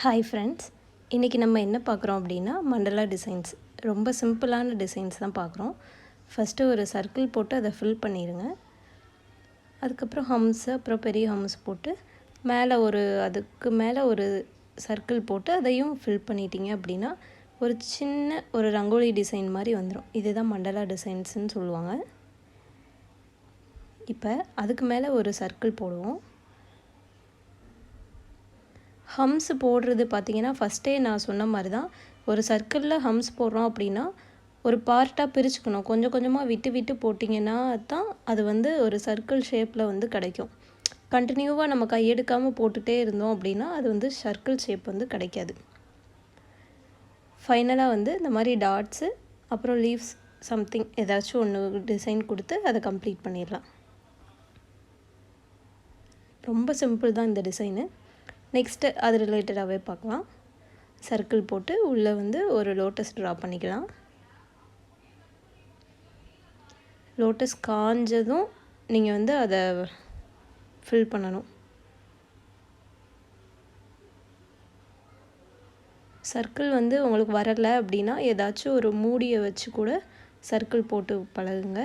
Hi friends, இன்றைக்கி நம்ம என்ன பார்க்குறோம் அப்படின்னா மண்டலா டிசைன்ஸ். ரொம்ப சிம்பிளான டிசைன்ஸ் தான் பார்க்குறோம். ஃபஸ்ட்டு ஒரு சர்க்கிள் போட்டு அதை ஃபில் பண்ணிடுங்க. அதுக்கப்புறம் ஹம்ஸு, அப்புறம் பெரிய ஹம்ஸ் போட்டு அதுக்கு மேலே ஒரு சர்க்கிள் போட்டு அதையும் ஃபில் பண்ணிட்டீங்க அப்படின்னா ஒரு சின்ன ஒரு ரங்கோலி டிசைன் மாதிரி வந்துடும். இதுதான் மண்டலா டிசைன்ஸ்னு சொல்லுவாங்க. இப்போ அதுக்கு மேலே ஒரு சர்க்கிள் போடுவோம். ஹம்ஸ் போடுறது பார்த்திங்கன்னா ஃபஸ்ட்டே நான் சொன்ன மாதிரி தான். ஒரு சர்க்கிளில் ஹம்ஸ் போடுறோம் அப்படின்னா ஒரு பார்ட்டாக பிரிச்சுக்கணும். கொஞ்சம் கொஞ்சமாக விட்டு விட்டு போட்டிங்கன்னா தான் அது ஒரு சர்க்கிள் ஷேப்பில் கிடைக்கும். கண்டினியூவாக நம்ம கையெடுக்காமல் போட்டுகிட்டே இருந்தோம் அப்படின்னா அது சர்க்கிள் ஷேப் கிடைக்காது. ஃபைனலாக இந்த மாதிரி டாட்ஸு, அப்புறம் லீவ்ஸ் சம்திங் ஏதாச்சும் ஒன்று டிசைன் கொடுத்து அதை கம்ப்ளீட் பண்ணிடலாம். ரொம்ப சிம்பிள் தான் இந்த டிசைனு. நெக்ஸ்ட்டு அது ரிலேட்டடாகவே பார்க்கலாம். சர்க்கிள் போட்டு உள்ளே ஒரு லோட்டஸ் ட்ரா பண்ணிக்கலாம். லோட்டஸ் காஞ்சதும் நீங்கள் அதை ஃபில் பண்ணணும். சர்க்கிள் உங்களுக்கு வரலை அப்படின்னா ஏதாச்சும் ஒரு மூடியை வச்சு கூட சர்க்கிள் போட்டு பழகுங்க.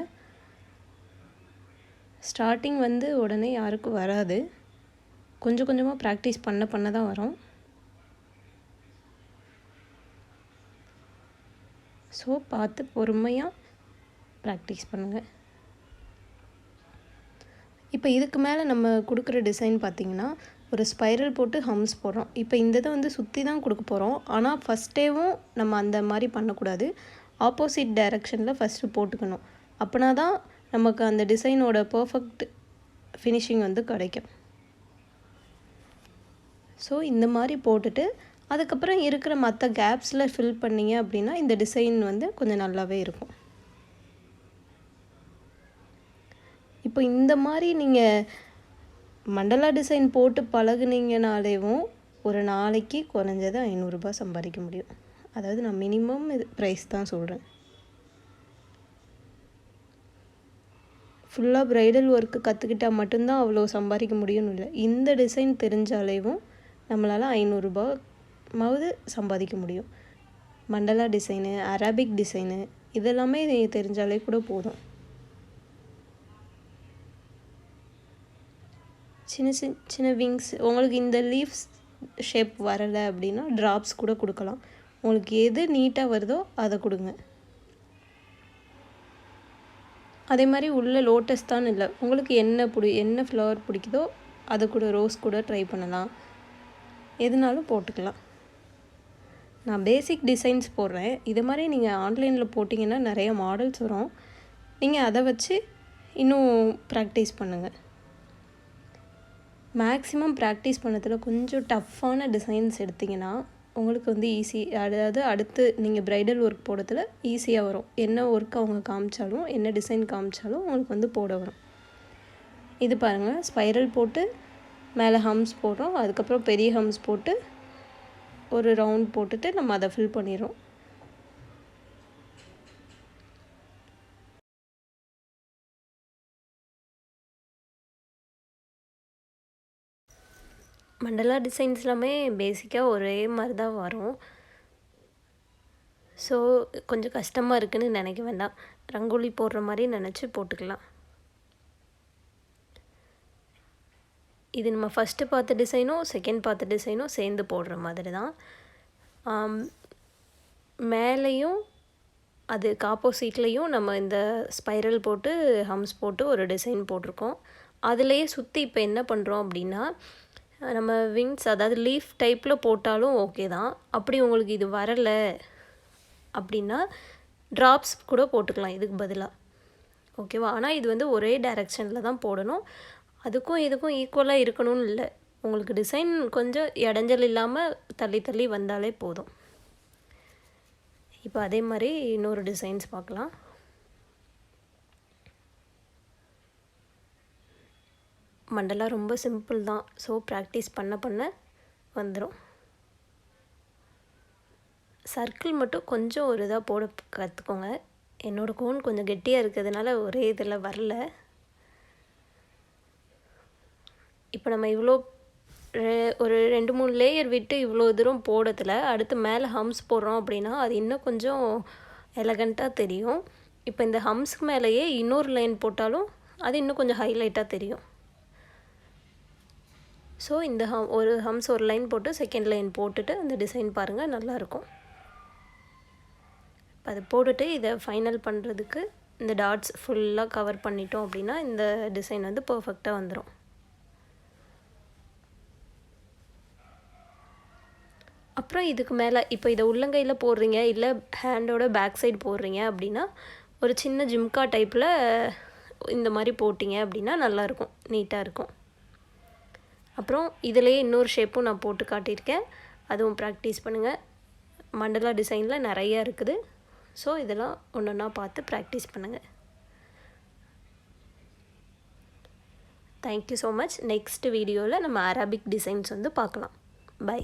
ஸ்டார்டிங் உடனே யாருக்கும் வராது. கொஞ்சம் கொஞ்சமாக ப்ராக்டிஸ் பண்ண தான் வரும். ஸோ பார்த்து பொறுமையாக ப்ராக்டிஸ் பண்ணுங்கள். இப்போ இதுக்கு மேலே நம்ம கொடுக்குற டிசைன் பார்த்திங்கன்னா ஒரு ஸ்பைரல் போட்டு ஹம்ஸ் போடுறோம். இப்போ இந்த இதை சுற்றி தான் கொடுக்க போகிறோம். ஆனால் ஃபஸ்ட்டேவும் நம்ம அந்த மாதிரி பண்ணக்கூடாது. ஆப்போசிட் டைரெக்ஷனில் ஃபஸ்ட்டு போட்டுக்கணும். அப்படின்னா தான் நமக்கு அந்த டிசைனோட பர்ஃபெக்ட் ஃபினிஷிங் கிடைக்கும். ஸோ இந்த மாதிரி போட்டுட்டு அதுக்கப்புறம் இருக்கிற மற்ற கேப்ஸில் ஃபில் பண்ணிங்க அப்படின்னா இந்த டிசைன் கொஞ்சம் நல்லாவே இருக்கும். இப்போ இந்த மாதிரி நீங்கள் மண்டலா டிசைன் போட்டு பழகுனீங்கனாலேவும் ஒரு நாளைக்கு குறைஞ்சது 500 ரூபாய் சம்பாதிக்க முடியும். அதாவது நான் மினிமம் ப்ரைஸ் தான் சொல்கிறேன். ஃபுல்லாக ப்ரைடல் ஒர்க்கு கற்றுக்கிட்டால் மட்டும்தான் அவ்வளோ சம்பாதிக்க முடியும்னு இல்லை. இந்த டிசைன் தெரிஞ்சாலேவும் நம்மளால் 500 ரூபாயாவது சம்பாதிக்க முடியும். மண்டலா டிசைனு, அரபிக் டிசைனு இதெல்லாமே தெரிஞ்சாலே கூட போதும். சின்ன சின்ன விங்ஸ், உங்களுக்கு இந்த லீவ்ஸ் ஷேப் வரலை அப்படின்னா ட்ராப்ஸ் கூட கொடுக்கலாம். உங்களுக்கு எது நீட்டாக வருதோ அதை கொடுங்க. அதே மாதிரி உள்ள லோட்டஸ் தான் இல்லை, உங்களுக்கு என்ன ஃப்ளவர் பிடிக்குதோ அதை கூட ரோஸ் கூட ட்ரை பண்ணலாம். எதுனாலும் போட்டுக்கலாம். நான் பேசிக் டிசைன்ஸ் போடுறேன். இது மாதிரி நீங்கள் ஆன்லைனில் போட்டிங்கன்னா நிறைய மாடல்ஸ் வரும். நீங்கள் அதை வச்சு இன்னும் ப்ராக்டிஸ் பண்ணுங்கள். மேக்ஸிமம் ப்ராக்டிஸ் பண்ணதில் கொஞ்சம் டஃப்பான டிசைன்ஸ் எடுத்திங்கன்னா உங்களுக்கு ஈஸி. அதாவது அடுத்து நீங்கள் ப்ரைடல் ஒர்க் போடுறதுல ஈஸியாக வரும். என்ன ஒர்க் அவங்க காமிச்சாலும், என்ன டிசைன் காமிச்சாலும் உங்களுக்கு போட வரும். இது பாருங்கள், ஸ்பைரல் போட்டு மேலே ஹம்ஸ் போடுறோம். அதுக்கப்புறம் பெரிய ஹம்ஸ் போட்டு ஒரு ரவுண்ட் போட்டுட்டு நம்ம அதை ஃபில் பண்ணிடுறோம். மண்டலா டிசைன்ஸ் எல்லாமே பேசிக்காக ஒரே மாதிரி தான் வரும். ஸோ கொஞ்சம் கஷ்டமாக இருக்குதுன்னு நினைக்க வேண்டாம். ரங்கோலி போடுற மாதிரி நினச்சி போட்டுக்கலாம். இது நம்ம ஃபஸ்ட்டு பார்த்த டிசைனும் செகண்ட் பார்த்த டிசைனும் சேர்ந்து போடுற மாதிரி தான். மேலேயும் அதுக்கு ஆப்போசிட்லேயும் நம்ம இந்த ஸ்பைரல் போட்டு ஹம்ஸ் போட்டு ஒரு டிசைன் போட்டிருக்கோம். அதுலேயே சுற்றி இப்போ என்ன பண்ணுறோம் அப்படின்னா நம்ம விங்ஸ், அதாவது லீஃப் டைப்பில் போட்டாலும் ஓகே தான். அப்படி உங்களுக்கு இது வரலை அப்படின்னா ட்ராப்ஸ் கூட போட்டுக்கலாம் இதுக்கு பதிலாக. ஓகேவா? ஆனால் இது ஒரே டைரெக்ஷனில் தான் போடணும். அதுக்கும் இதுக்கும் ஈக்குவலாக இருக்கணும்னு இல்லை. உங்களுக்கு டிசைன் கொஞ்சம் இடைஞ்சல் இல்லாமல் தள்ளி தள்ளி வந்தாலே போதும். இப்போ அதே மாதிரி இன்னொரு டிசைன்ஸ் பார்க்கலாம். மண்டலா ரொம்ப சிம்பிள் தான். ஸோ ப்ராக்டிஸ் பண்ண வந்துடும். சர்க்கிள் மட்டும் கொஞ்சம் ஒரு இதாக போட கற்றுக்கோங்க. என்னோடய கோன் கொஞ்சம் கெட்டியாக இருக்கிறதுனால ஒரே இதில் வரல. இப்போ நம்ம இவ்வளோ ஒரு 2-3 லேயர் விட்டு இவ்வளோ தூரம் போடுறதுல அடுத்து மேலே ஹம்ஸ் போடுறோம் அப்படின்னா அது இன்னும் கொஞ்சம் எலகண்ட்டாக தெரியும். இப்போ இந்த ஹம்ஸ்க்கு மேலேயே இன்னொரு லைன் போட்டாலும் அது இன்னும் கொஞ்சம் ஹைலைட்டாக தெரியும். ஸோ இந்த ஒரு ஹம்ஸ் ஒரு லைன் போட்டு செகண்ட் லைன் போட்டுட்டு அந்த டிசைன் பாருங்கள் நல்லாயிருக்கும். இப்போ அதை போட்டுட்டு இதை ஃபைனல் பண்ணுறதுக்கு இந்த டாட்ஸ் ஃபுல்லாக கவர் பண்ணிட்டோம் அப்படின்னா இந்த டிசைன் வந்து பர்ஃபெக்டாக வந்துடும். அப்புறம் இதுக்கு மேலே இப்போ இதை உள்ளங்கையில் போடுறீங்க இல்லை ஹேண்டோட பேக் சைடு போடுறீங்க அப்படின்னா ஒரு சின்ன ஜிம்கா டைப்பில் இந்த மாதிரி போட்டிங்க அப்படின்னா நல்லாயிருக்கும், நீட்டாக இருக்கும். அப்புறம் இதிலேயே இன்னொரு ஷேப்பும் நான் போட்டு காட்டியிருக்கேன், அதுவும் ப்ராக்டிஸ் பண்ணுங்கள். மண்டலா டிசைனில் நிறையா இருக்குது. ஸோ இதெல்லாம் ஒன்று ஒன்றா பார்த்து ப்ராக்டிஸ் பண்ணுங்கள். Thank you so much. நெக்ஸ்ட் வீடியோவில் நம்ம அரபிக் டிசைன்ஸ் வந்து பார்க்கலாம். பை.